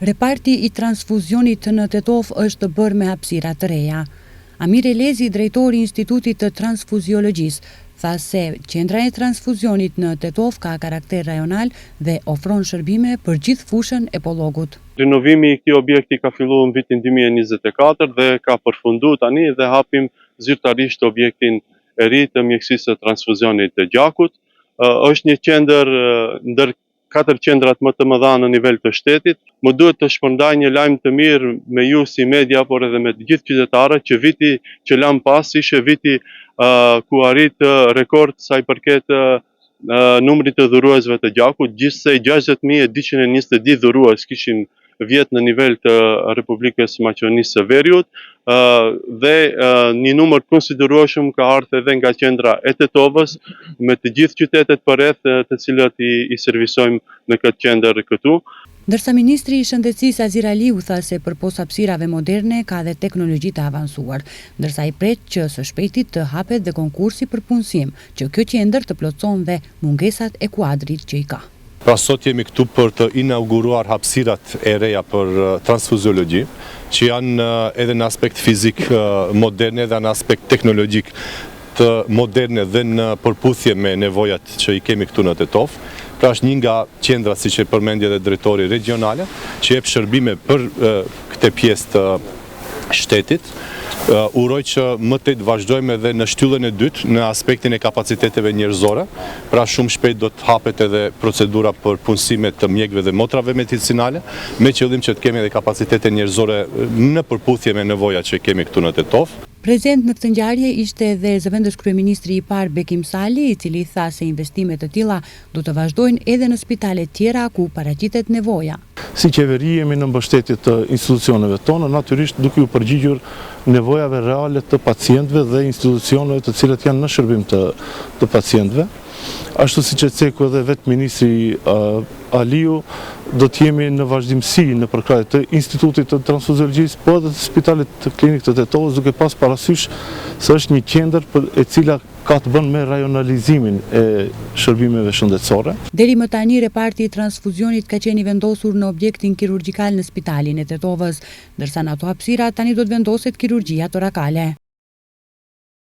Reparti i transfuzionit në Tetov është bërë me hapësira të reja. Amir Elezi, drejtori i Institutit të Transfuziologjisë, tha se qendra e transfuzionit në Tetov ka karakter rajonal dhe ofron shërbime për gjithë fushën e Pollogut. Rinovimi i këtij objekti ka filluar në vitin 2024 dhe ka përfunduar tani dhe hapim zyrtarisht objektin e ri të mjekësisë së transfuzionit të gjakut. Është një qendër ndër 4 qendrat më të mëdha në nivel të shtetit. Më duhet të shpërndaj një lajm të mirë me ju si media, por edhe me të gjithë qytetarët që viti që lam pas ishte viti ku arrit rekord sa i përket numrit të dhuruesve të gjakut. Gjithsej 60.220 dhurues kishim vjet në nivel të Republikës Maqedonisë së Veriut dhe një numër konsiderueshëm ka ardhur edhe nga qendra e Tetovës me të gjithë qytetet përreth të cilët i servisojmë në këtë qendër këtu. Ndërsa Ministri i Shëndetësisë Azir Aliu tha se përpos hapësirave moderne ka dhe teknologji të avancuar, ndërsa i pret që së shpejti të hapet dhe konkursi për punësim, që kjo qendër të plotëson dhe mungesat e kuadrit që i ka. Pra sot jemi këtu për të inauguruar hapësirat e reja për transfuziologji, që janë edhe në aspekt fizik moderne dhe në aspekt teknologjik të moderne dhe në përputhje me nevojat që i kemi këtu në Tetov. Pra është një nga qendrat, siç e përmendi edhe drejtori regionale, që jep shërbime për këtë pjesë të shtetit. Uroj që më tej të vazhdojmë edhe në shtyllën e dytë në aspektin e kapaciteteve njerëzore. Pra shumë shpejt do të hapet edhe procedura për punësime të mjekëve dhe motrave medicinale, me qëllim që të kemi edhe kapacitete njerëzore në përputhje me nevojat që kemi këtu në Tetov. Prezent në këtë ngjarje ishte edhe zëvendës kryeministri i parë Bekim Sali, i cili tha se investimet të tilla do të vazhdojnë edhe në spitale tjera ku paraqitet nevoja. Si qeveri jemi në mbështetje të institucioneve tona, natyrisht duke u përgjigjur nevojave reale të pacientëve dhe institucioneve të cilat janë në shërbim të pacientëve. Ashtu si që ceku edhe vetë Ministri Aliu, do të jemi në vazhdimësi në përkrahje të Institutit të Transfuziologjisë, po edhe të Spitalit të Klinikë të Tetovës, duke pas parasysh se është një qendër e cila ka të bën me rajonalizimin e shërbimeve shëndetësore. Deri më tani reparti i transfuzionit ka qenë i vendosur në objektin kirurgjikal në Spitalin e Tetovës, ndërsa në ato hapësira tani do të vendoset kirurgjia torakale.